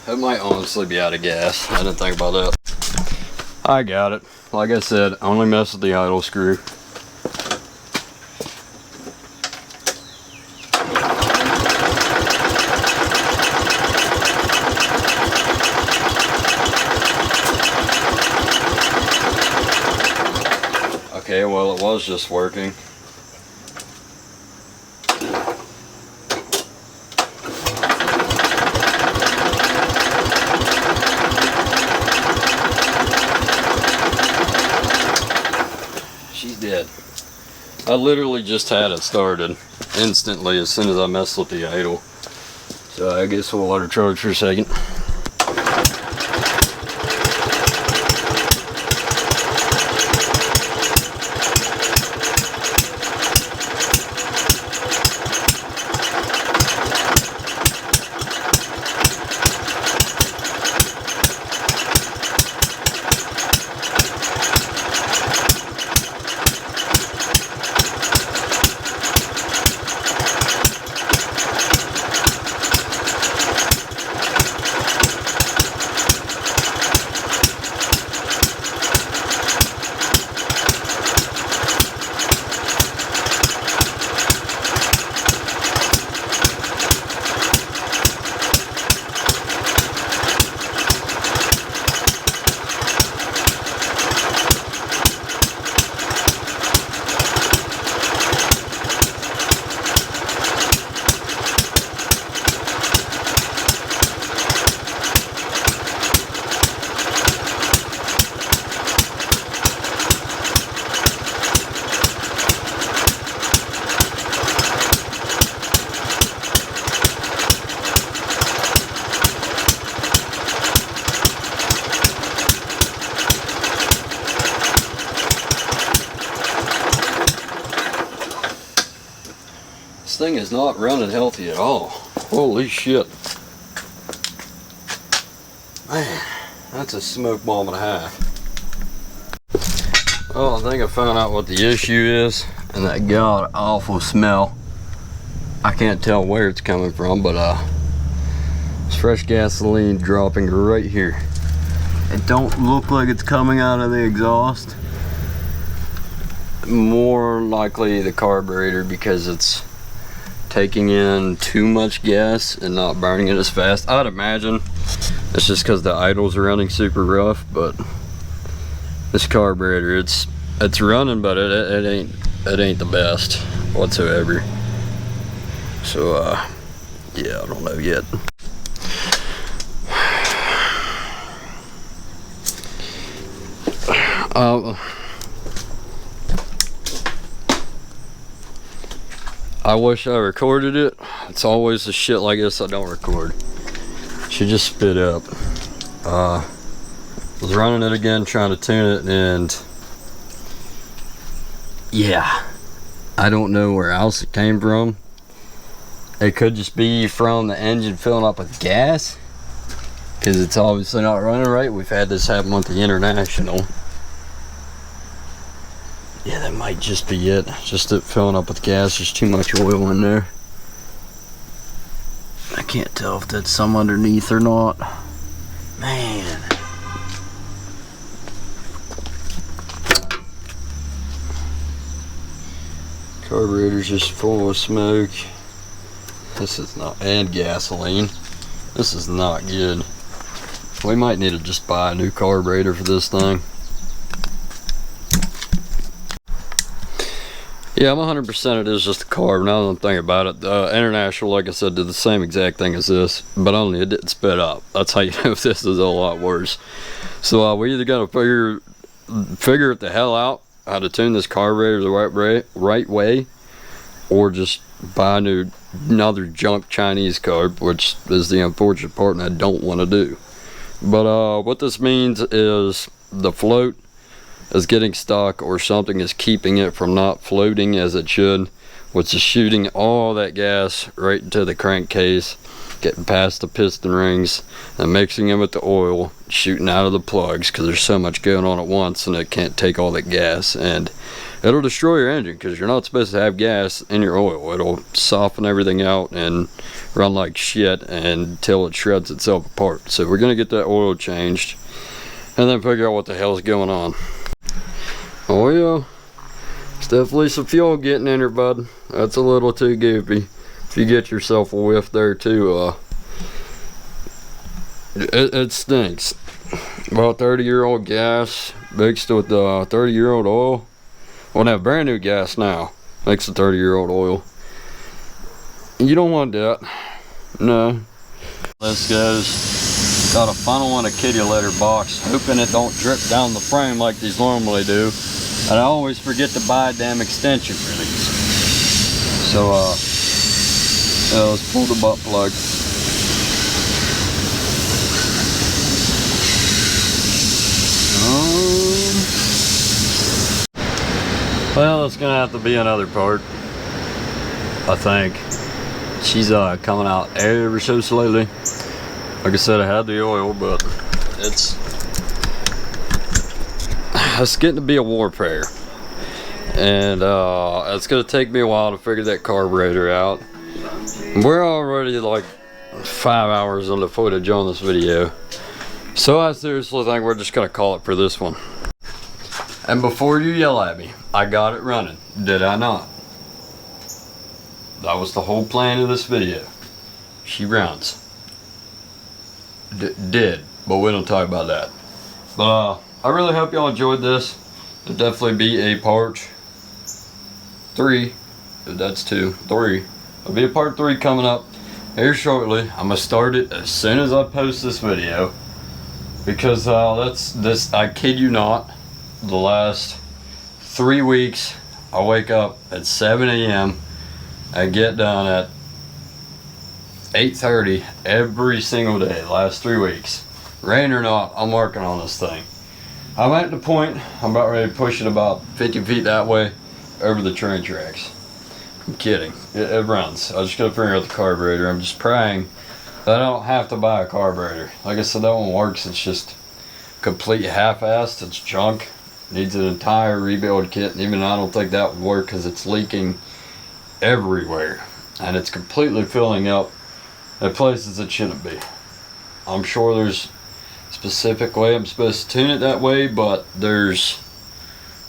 It might honestly be out of gas. I didn't think about that. I got it. Like I said, only mess with the idle screw. Okay, well it was just working. She's dead. I literally just had it started instantly as soon as I messed with the idle. So I guess we'll let her charge for a second. thing is not running healthy at all. Holy shit. Man, that's a smoke bomb and a half. Well, I think I found out what the issue is, and that god awful smell. I can't tell where it's coming from, but it's fresh gasoline dropping right here. It don't look like it's coming out of the exhaust. More likely the carburetor, because it's taking in too much gas and not burning it as fast. I'd imagine it's just because the idles are running super rough, but this carburetor, it's running, but it ain't the best whatsoever. So yeah, I don't know yet. I wish I recorded it. It's always the shit like this I don't record. She just spit up. Was running it again, trying to tune it, and yeah, I don't know where else it came from. It could just be from the engine filling up with gas, because it's obviously not running right. We've had this happen with the International. Yeah, that might just be it. Just it filling up with gas. There's too much oil in there. I can't tell if that's some underneath or not. Man. Carburetor's just full of smoke. This is not, and gasoline. This is not good. We might need to just buy a new carburetor for this thing. Yeah, I'm 100% it is just a carb. Now that I'm thinking about it, the International, like I said, did the same exact thing as this, but only it didn't spit up. That's how you know if this is a lot worse. So we either got to figure it the hell out how to tune this carburetor the right way, or just buy another junk Chinese carb, which is the unfortunate part, and I don't want to do. But what this means is the float is getting stuck, or something is keeping it from not floating as it should, which is shooting all that gas right into the crankcase, getting past the piston rings and mixing it with the oil, shooting out of the plugs, because there's so much going on at once and it can't take all that gas, and it'll destroy your engine, because you're not supposed to have gas in your oil. It'll soften everything out and run like shit until it shreds itself apart. So we're gonna get that oil changed and then figure out what the hell's going on. Oh yeah, it's definitely some fuel getting in her, bud. That's a little too goopy. If you get yourself a whiff there too, it stinks. About 30-year-old gas mixed with 30-year-old oil. Well, now brand new gas now makes a 30-year-old oil. You don't want that. No. This goes. Got a funnel in a kitty litter box, hoping it don't drip down the frame like these normally do. And I always forget to buy a damn extension for these. So let's pull the butt plug. Well, it's gonna have to be another part, I think. She's coming out ever so slowly. Like I said, I had the oil, but it's getting to be a warfare, and it's gonna take me a while to figure that carburetor out. We're already like 5 hours on the footage on this video, so I seriously think we're just gonna call it for this one. And before you yell at me, I got it running, did I not? That was the whole plan of this video. She runs. Did, but we don't talk about that. But I really hope y'all enjoyed this. It'll definitely be a part 3. That's 2, 3. There'll be a part 3 coming up here shortly. I'm gonna start it as soon as I post this video, because I kid you not, the last 3 weeks I wake up at 7 a.m. I get done at 8:30 every single day, last 3 weeks. Rain or not, I'm working on this thing. I'm at the point, I'm about ready to push it about 50 feet that way over the train tracks. I'm kidding. It runs. I just gotta figure out the carburetor. I'm just praying that I don't have to buy a carburetor. Like I said, that one works. It's just complete half-assed. It's junk. Needs an entire rebuild kit. And even I don't think that would work because it's leaking everywhere. And it's completely filling up at places it shouldn't be. I'm sure there's a specific way I'm supposed to tune it that way, but there's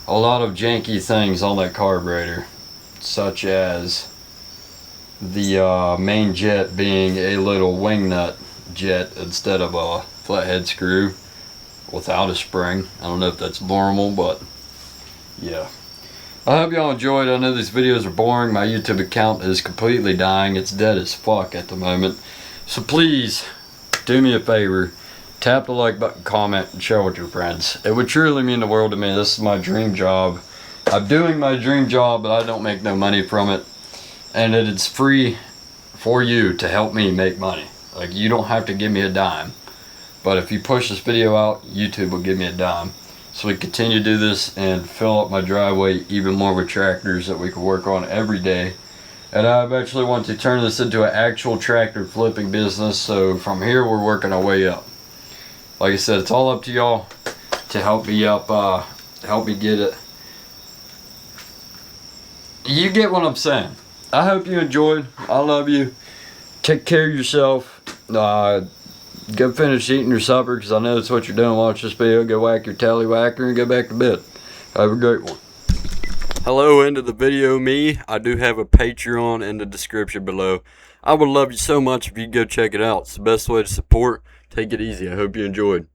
a lot of janky things on that carburetor, such as the main jet being a little wing nut jet instead of a flathead screw without a spring. I don't know if that's normal, but yeah. I hope y'all enjoyed. I know these videos are boring. My YouTube account is completely dying. It's dead as fuck at the moment. So please, do me a favor. Tap the like button, comment, and share with your friends. It would truly mean the world to me. This is my dream job. I'm doing my dream job, but I don't make no money from it. And it is free for you to help me make money. Like, you don't have to give me a dime. But if you push this video out, YouTube will give me a dime. So we continue to do this and fill up my driveway even more with tractors that we can work on every day. And I eventually want to turn this into an actual tractor flipping business. So from here, we're working our way up. Like I said, it's all up to y'all to help me up, help me get it. You get what I'm saying. I hope you enjoyed. I love you. Take care of yourself. Go finish eating your supper, because I know that's what you're doing. Watch this video, go whack your tallywhacker, and go back to bed. Have a great one. Hello, end of the video me. I do have a Patreon in the description below. I would love you so much if you go check it out. It's the best way to support. Take it easy. I hope you enjoyed.